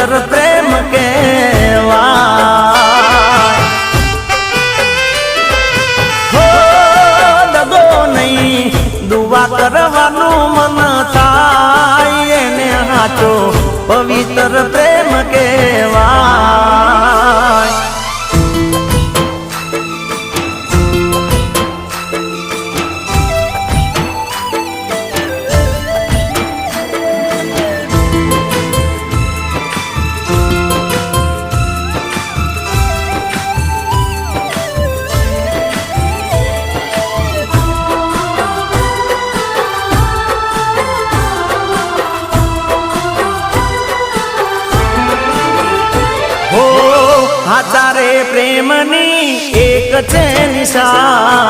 પવિત્ર પ્રેમ કહેવાય. હો દગો નહીં દુઆ કરવાનું મન થાય એને હાચો પવિત્ર પ્રેમ કહેવાય. હાચારે પ્રેમની એક છે નિશા.